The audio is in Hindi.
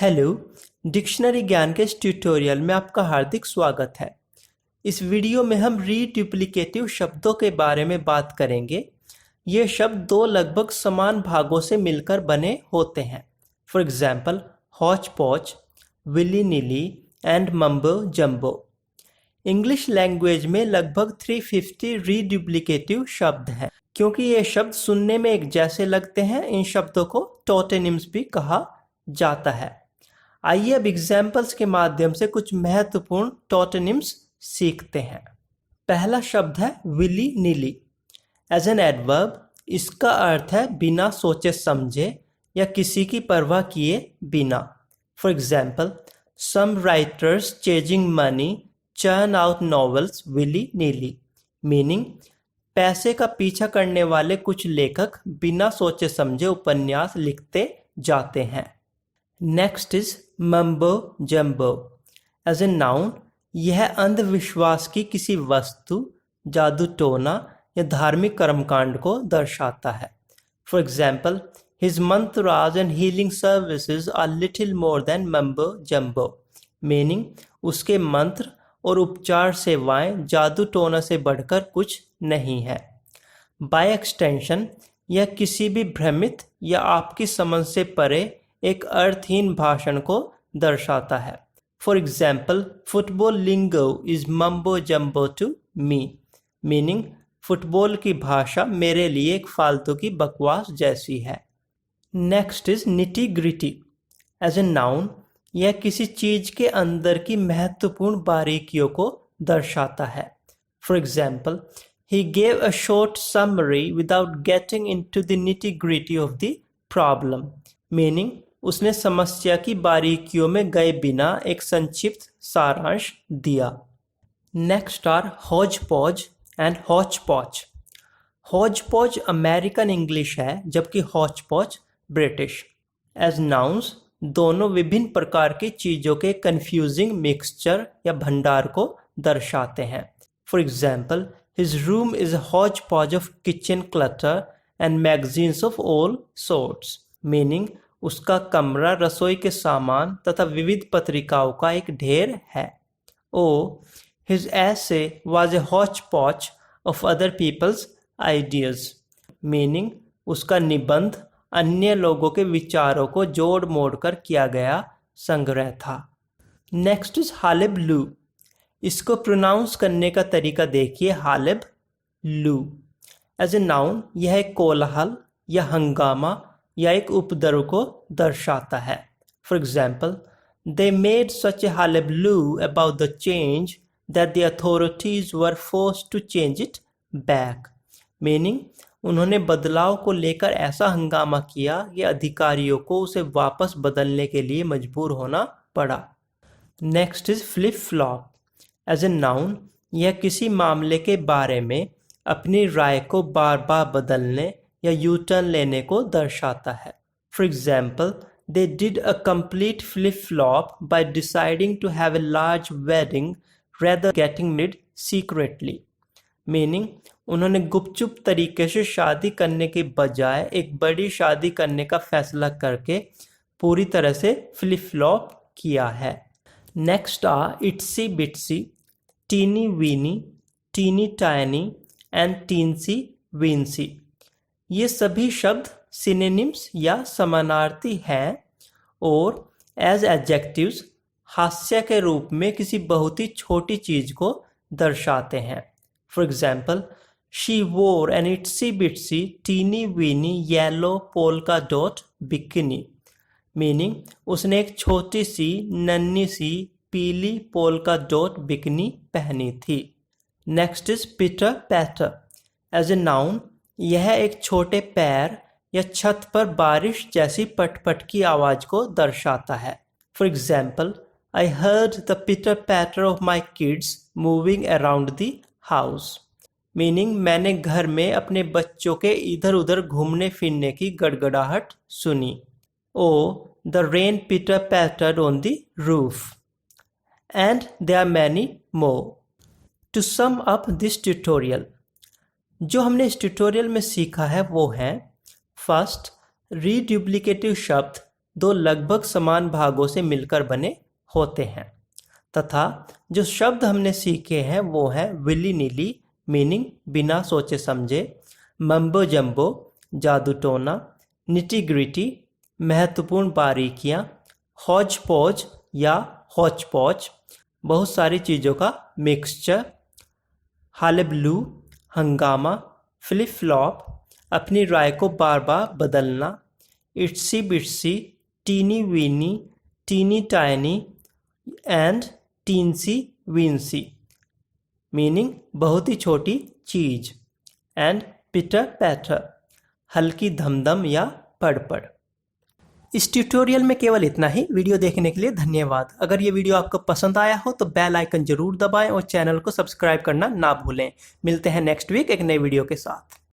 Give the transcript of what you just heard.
हेलो, डिक्शनरी ज्ञान के इस ट्यूटोरियल में आपका हार्दिक स्वागत है। इस वीडियो में हम रीड्यूप्लिकेटिव शब्दों के बारे में बात करेंगे। ये शब्द दो लगभग समान भागों से मिलकर बने होते हैं। फॉर एग्जाम्पल, हॉच पॉच, विली नीली and mumbo jumbo. English language में लगभग 350 रीड्यूप्लिकेटिव शब्द हैं। क्योंकि ये शब्द सुनने में एक जैसे लगते हैं, इन शब्दों को टोटेनिम्स भी कहा जाता है। आइए अब एग्जाम्पल्स के माध्यम से कुछ महत्वपूर्ण टोटेनिम्स सीखते हैं। पहला शब्द है विली नीली। एज एन एडवर्ब, इसका अर्थ है बिना सोचे समझे या किसी की परवाह किए बिना। For example, some writers chasing money churn out novels willy nilly, meaning पैसे का पीछा करने वाले कुछ लेखक बिना सोचे समझे उपन्यास लिखते जाते हैं। Next is mumbo jumbo. As a noun, यह अंधविश्वास की किसी वस्तु, जादू टोना या धार्मिक कर्मकांड को दर्शाता है। For example, his mantras and healing services are little more than mumbo jumbo, meaning उसके मंत्र और उपचार सेवाएं जादू टोना से बढ़कर कुछ नहीं है। बाय एक्सटेंशन, यह किसी भी भ्रमित या आपकी समझ से परे एक अर्थहीन भाषण को दर्शाता है। For example, football lingo is mumbo jumbo to me, meaning football की भाषा मेरे लिए एक फालतू की बकवास जैसी है। Next is nitty gritty. As a noun, यह किसी चीज के अंदर की महत्वपूर्ण बारीकियों को दर्शाता है। For example, he gave a short summary without getting into the nitty-gritty of the problem, meaning उसने समस्या की बारीकियों में गए बिना एक संक्षिप्त सारांश दिया। Next are hodgepodge and hotchpotch. हॉज pause American English है, जबकि हॉच पॉच ब्रिटिश। एज नाउन्स, दोनों विभिन्न प्रकार की चीज़ों के कंफ्यूजिंग मिक्सचर या भंडार को दर्शाते हैं। For example, his room is a hodgepodge of kitchen clutter and magazines of all sorts, meaning उसका कमरा रसोई के सामान तथा विविध पत्रिकाओं का एक ढेर है। His essay was a hodgepodge of other people's ideas, meaning उसका निबंध अन्य लोगों के विचारों को जोड़ मोड़ कर किया गया संग्रह था। नेक्स्ट इज हालिब लू। इसको प्रोनाउंस करने का तरीका देखिए, हालिब लू। एज ए नाउन, यह एक कोलाहल या हंगामा या एक उपद्रव को दर्शाता है। For example, they made such a hullabaloo about the change that the authorities were forced to change it back, meaning उन्होंने बदलाव को लेकर ऐसा हंगामा किया कि अधिकारियों को उसे वापस बदलने के लिए मजबूर होना पड़ा। Next is flip flop. As a noun, यह किसी मामले के बारे में अपनी राय को बार बार बदलने या यू टर्न लेने को दर्शाता है। For example, they did a complete flip flop by deciding to have a large wedding rather getting married secretly, meaning उन्होंने गुपचुप तरीके से शादी करने के बजाय एक बड़ी शादी करने का फैसला करके पूरी तरह से फ्लिप फ्लॉप किया है। Next are itsy bitsy, teeny weeny, teeny tiny and teensy weensy. ये सभी शब्द सिनोनिम्स या समानार्थी हैं और एज एडजेक्टिव्स हास्य के रूप में किसी बहुत ही छोटी चीज को दर्शाते हैं। For example, she wore an itsy bitsy teeny weeny yellow polka dot bikini, meaning उसने एक छोटी सी नन्ही सी पीली पोल्का डॉट बिकनी पहनी थी। नेक्स्ट इज पिटर पैटर। एज ए नाउन, यह एक छोटे पैर या छत पर बारिश जैसी पटपट की आवाज को दर्शाता है। For example, I heard the pitter patter of my kids moving around the house, meaning मैंने घर में अपने बच्चों के इधर उधर घूमने फिरने की गड़गड़ाहट सुनी। The rain pitter pattered on the roof. And there are many more. To sum up this tutorial, जो हमने इस ट्यूटोरियल में सीखा है वो है, फर्स्ट, रीड्यूप्लिकेटिव शब्द दो लगभग समान भागों से मिलकर बने होते हैं। तथा जो शब्द हमने सीखे हैं वो है विली नीली मीनिंग बिना सोचे समझे, मम्बो जम्बो जादू टोना, निटी ग्रिटी महत्वपूर्ण बारीकियाँ, हौज पौज या हौच पौच बहुत सारी चीज़ों का मिक्सचर, हालेब्लू हंगामा, फ्लिप फ्लॉप अपनी राय को बार बार बदलना, itsy bitsy teeny weeny teeny tiny and teensy weensy meaning बहुत ही छोटी चीज, एंड पिटर पैटर हल्की धमधम या पड़पड़। इस ट्यूटोरियल में केवल इतना ही। वीडियो देखने के लिए धन्यवाद। अगर ये वीडियो आपको पसंद आया हो तो बेल आइकन जरूर दबाएं और चैनल को सब्सक्राइब करना ना भूलें। मिलते हैं नेक्स्ट वीक एक नए वीडियो के साथ।